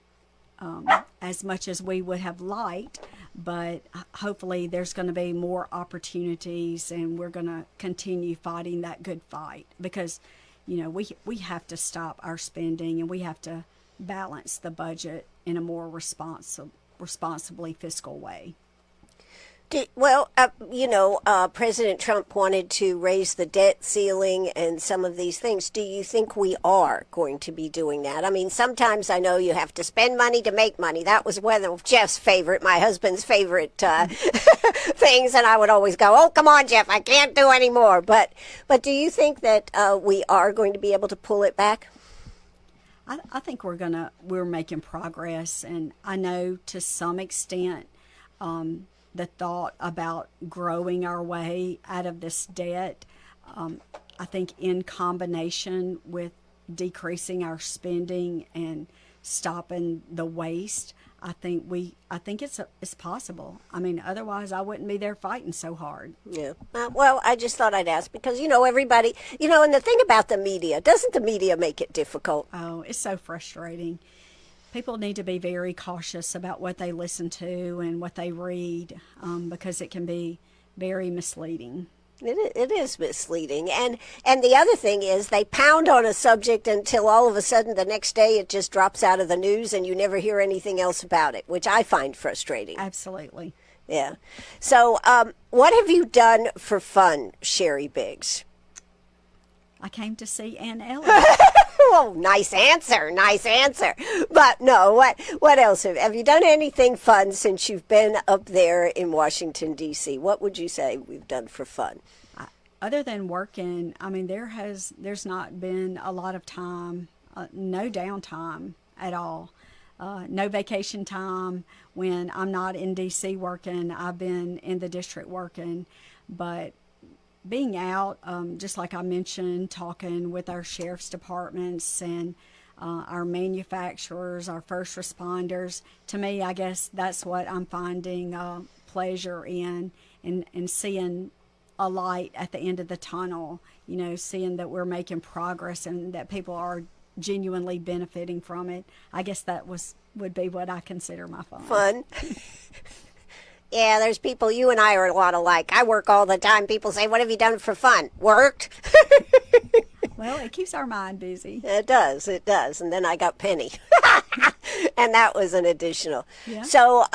as much as we would have liked, but hopefully there's going to be more opportunities, and we're going to continue fighting that good fight, because we have to stop our spending, and we have to balance the budget in a more responsibly fiscal way. President Trump wanted to raise the debt ceiling and some of these things. Do you think we are going to be doing that? I mean, sometimes I know you have to spend money to make money. That was one of Jeff's favorite, my husband's favorite things, and I would always go, "Oh, come on, Jeff, I can't do any more." But do you think that we are going to be able to pull it back? I think we're making progress, and I know to some extent the thought about growing our way out of this debt, I think in combination with decreasing our spending and stopping the waste, I think it's possible. I mean, otherwise I wouldn't be there fighting so hard. Yeah. Well, I just thought I'd ask because everybody, and the thing about the media, doesn't the media make it difficult? Oh, it's so frustrating. People need to be very cautious about what they listen to and what they read, because it can be very misleading. It is misleading. And the other thing is they pound on a subject until all of a sudden the next day it just drops out of the news and you never hear anything else about it, which I find frustrating. Absolutely. Yeah. So what have you done for fun, Sheri Biggs? I came to see Aunt Ellie. Oh, nice answer. But no, what else? Have you done anything fun since you've been up there in Washington, D.C.? What would you say we've done for fun? Other than working, I mean, there's not been a lot of time, no downtime at all. No vacation time. When I'm not in D.C. working, I've been in the district working. But being out, just like I mentioned, talking with our sheriff's departments and our manufacturers, our first responders, to me, I guess that's what I'm finding pleasure in, and seeing a light at the end of the tunnel, seeing that we're making progress and that people are genuinely benefiting from it. I guess that would be what I consider my fun. Fun. Yeah, there's people, you and I are a lot alike. I work all the time. People say, "What have you done for fun?" Worked. Well, it keeps our mind busy. It does. And then I got Penny. And that was an additional. Yeah. So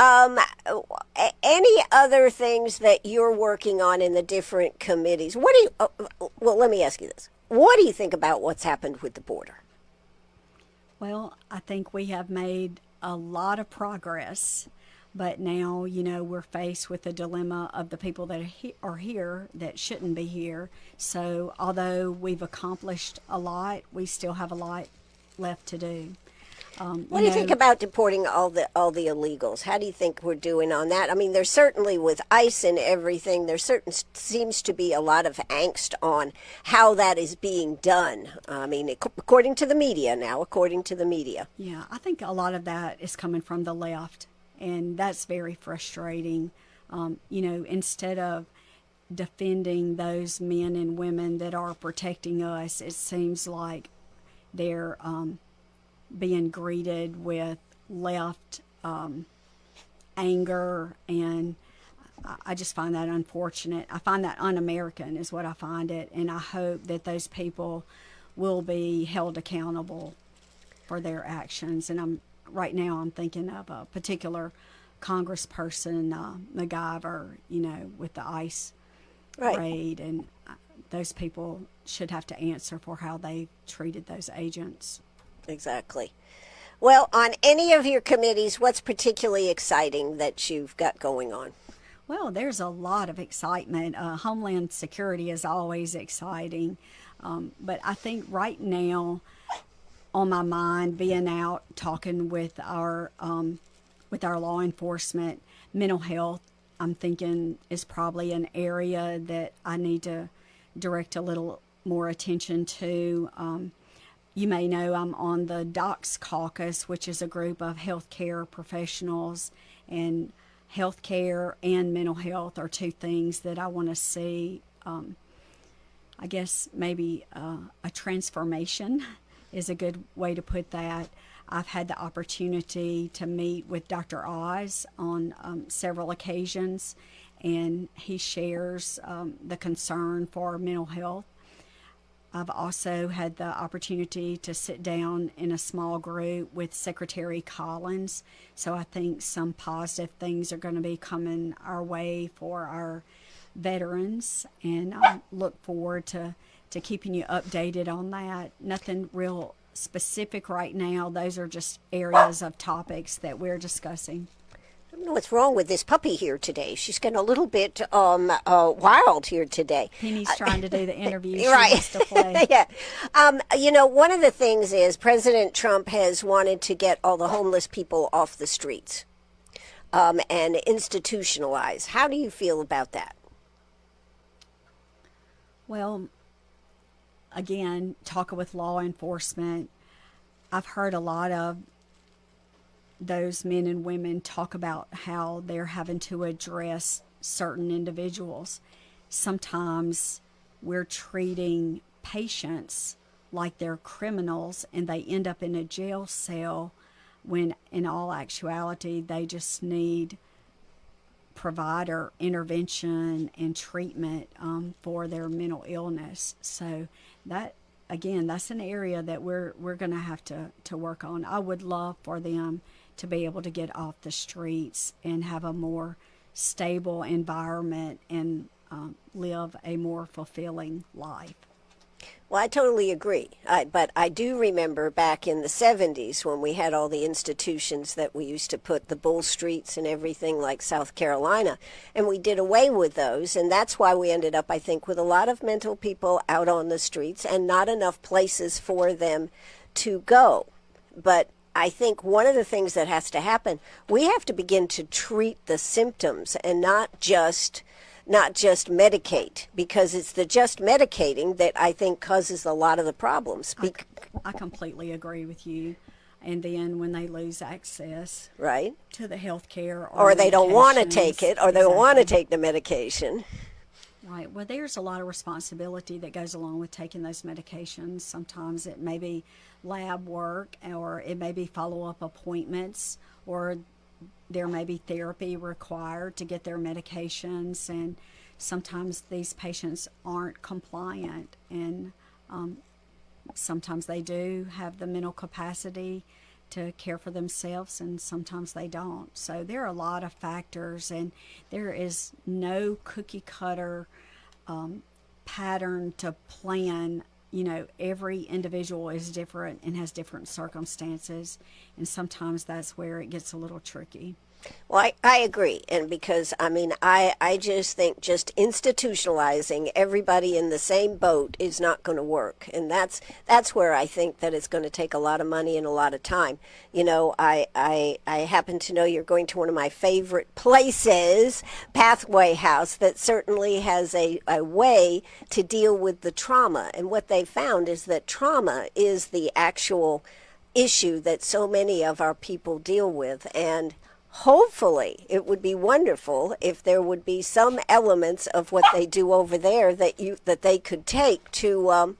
any other things that you're working on in the different committees? Well, let me ask you this. What do you think about what's happened with the border? Well, I think we have made a lot of progress. But now, we're faced with the dilemma of the people that are here that shouldn't be here. So although we've accomplished a lot, we still have a lot left to do. What do you think about deporting all the illegals? How do you think we're doing on that? I mean, there's certainly with ICE and everything, there seems to be a lot of angst on how that is being done. I mean, according to the media now, Yeah, I think a lot of that is coming from the left. And that's very frustrating. Instead of defending those men and women that are protecting us, it seems like they're being greeted with left anger, and I just find that unfortunate. I find that un-American is what I find it, and I hope that those people will be held accountable for their actions. And right now I'm thinking of a particular congressperson, MacGyver, with the ICE raid, and those people should have to answer for how they treated those agents. Exactly. Well, on any of your committees, what's particularly exciting that you've got going on? Well, there's a lot of excitement. Homeland Security is always exciting, but I think right now on my mind, being out talking with our law enforcement, mental health, I'm thinking is probably an area that I need to direct a little more attention to. You may know I'm on the Docs Caucus, which is a group of healthcare professionals, and healthcare and mental health are two things that I want to see. I guess maybe a transformation is a good way to put that. I've had the opportunity to meet with Dr. Oz on several occasions, and he shares the concern for mental health. I've also had the opportunity to sit down in a small group with Secretary Collins. So I think some positive things are going to be coming our way for our veterans, and I look forward to keeping you updated on that. Nothing real specific right now. Those are just areas of topics that we're discussing. I don't know what's wrong with this puppy here today. She's getting a little bit wild here today. Penny's trying to do the interview. She Right. wants to play. Yeah. One of the things is President Trump has wanted to get all the homeless people off the streets and institutionalize. How do you feel about that? Well, again, talking with law enforcement, I've heard a lot of those men and women talk about how they're having to address certain individuals. Sometimes we're treating patients like they're criminals and they end up in a jail cell when in all actuality they just need provider intervention and treatment for their mental illness. So that, again, that's an area that we're going to have to work on. I would love for them to be able to get off the streets and have a more stable environment and live a more fulfilling life. Well, I totally agree. But I do remember back in the 70s when we had all the institutions that we used to put the Bull Streets and everything like South Carolina, and we did away with those. And that's why we ended up, I think, with a lot of mental people out on the streets and not enough places for them to go. But I think one of the things that has to happen, we have to begin to treat the symptoms and not just medicate, because it's the just medicating that I think causes a lot of the problems. I completely agree with you. And then when they lose access Right. to the health care Or they don't want to medications, take it, or they don't want to exactly. take the medication. Right. Well, there's a lot of responsibility that goes along with taking those medications. Sometimes it may be lab work, or it may be follow-up appointments, or there may be therapy required to get their medications. And sometimes these patients aren't compliant, and sometimes they do have the mental capacity to care for themselves, and sometimes they don't. So there are a lot of factors, and there is no cookie cutter pattern to plan. You know, every individual is different and has different circumstances, and sometimes that's where it gets a little tricky. Well, I agree. And because, I just think just institutionalizing everybody in the same boat is not going to work. And that's where I think that it's going to take a lot of money and a lot of time. You know, I happen to know you're going to one of my favorite places, Pathway House, that certainly has a way to deal with the trauma. And what they found is that trauma is the actual issue that so many of our people deal with. And hopefully, it would be wonderful if there would be some elements of what they do over there that they could take to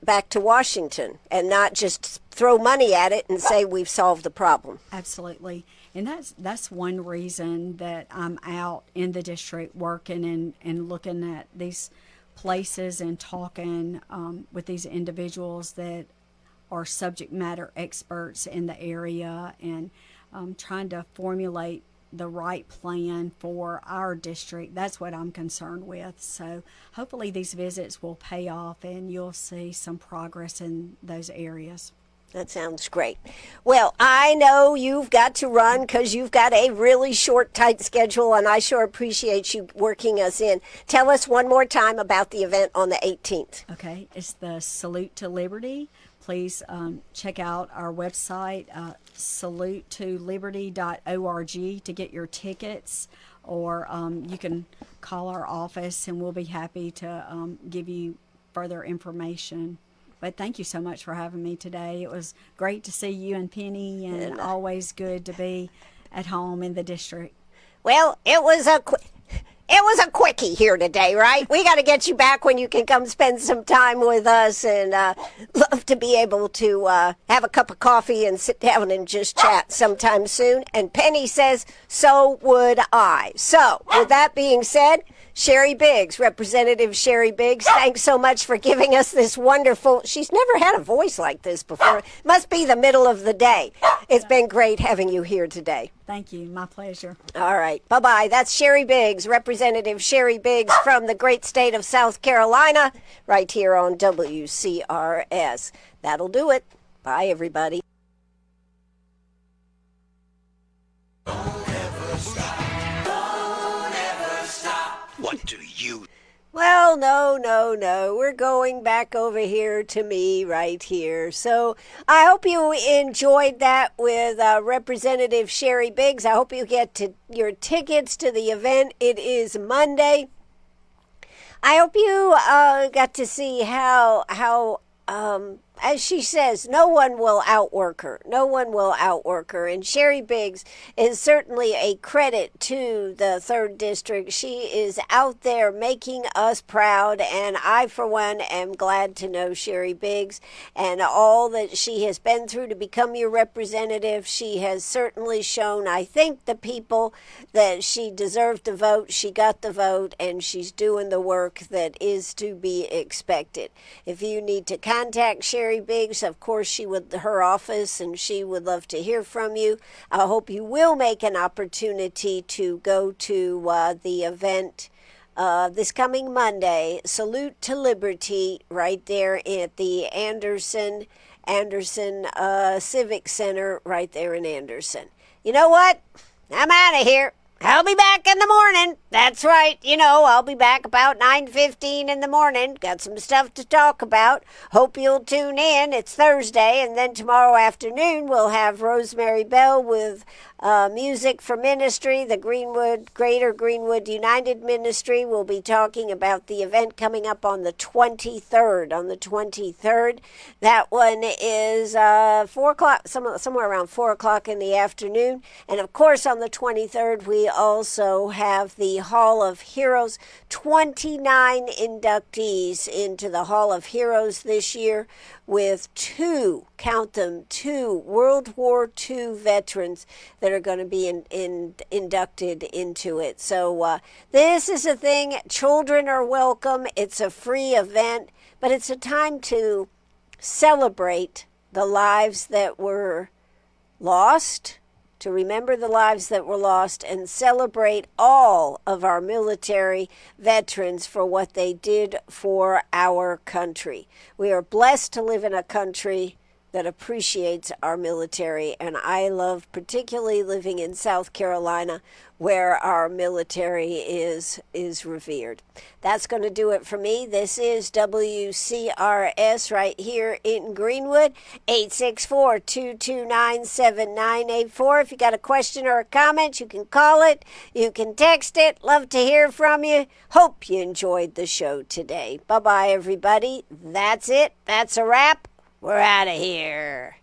back to Washington and not just throw money at it and say we've solved the problem. Absolutely. And that's one reason that I'm out in the district working and looking at these places and talking with these individuals that are subject matter experts in the area, and trying to formulate the right plan for our district. That's what I'm concerned with. So hopefully these visits will pay off and you'll see some progress in those areas. That sounds great. Well, I know you've got to run because you've got a really short, tight schedule, and I sure appreciate you working us in. Tell us one more time about the event on the 18th. Okay, it's the Salute to Liberty. Please check out our website, salutetoliberty.org, to get your tickets, or you can call our office and we'll be happy to give you further information. But thank you so much for having me today. It was great to see you and Penny, and always good to be at home in the district. Well, it was a quickie here today, right? We got to get you back when you can come spend some time with us, and love to be able to have a cup of coffee and sit down and just chat sometime soon. And Penny says, so would I. So, with that being said, Sheri Biggs, Representative Sheri Biggs, thanks so much for giving us this wonderful, she's never had a voice like this before. Must be the middle of the day. It's been great having you here today. Thank you. My pleasure. All right. Bye-bye. That's Sheri Biggs, Representative Sheri Biggs from the great state of South Carolina, right here on WCRS. That'll do it. Bye, everybody. What do you... Well, no. We're going back over here to me right here. So I hope you enjoyed that with Representative Sheri Biggs. I hope you get your tickets to the event. It is Monday. I hope you got to see how as she says, no one will outwork her. No one will outwork her. And Sheri Biggs is certainly a credit to the 3rd District. She is out there making us proud. And I, for one, am glad to know Sheri Biggs and all that she has been through to become your representative. She has certainly shown, I think, the people that she deserved the vote. She got the vote, and she's doing the work that is to be expected. If you need to contact Sheri Biggs, of course, her office, and she would love to hear from you. I hope you will make an opportunity to go to the event this coming Monday. Salute to Liberty, right there at the Anderson Civic Center, right there in Anderson. You know what? I'm out of here. I'll be back in the morning. That's right. I'll be back about 9:15 in the morning. Got some stuff to talk about. Hope you'll tune in. It's Thursday, and then tomorrow afternoon we'll have Rosemary Bell with Music for Ministry. The Greater Greenwood United Ministry will be talking about the event coming up on the 23rd. On the 23rd, that one is 4 o'clock, somewhere around 4 o'clock in the afternoon. And of course, on the 23rd, we also have the Hall of Heroes. 29 inductees into the Hall of Heroes this year, with two World War II veterans that are going to be inducted into it. So this is a thing. Children are welcome. It's a free event, but it's a time to celebrate the lives that were lost, to remember the lives that were lost, and celebrate all of our military veterans for what they did for our country. We are blessed to live in a country that appreciates our military, and I love particularly living in South Carolina, where our military is revered. That's going to do it for me. This is WCRS right here in Greenwood, 864-229-7984. If you got a question or a comment, you can call it, you can text it. Love to hear from you. Hope you enjoyed the show today. Bye-bye, everybody. That's it. That's a wrap. We're out of here.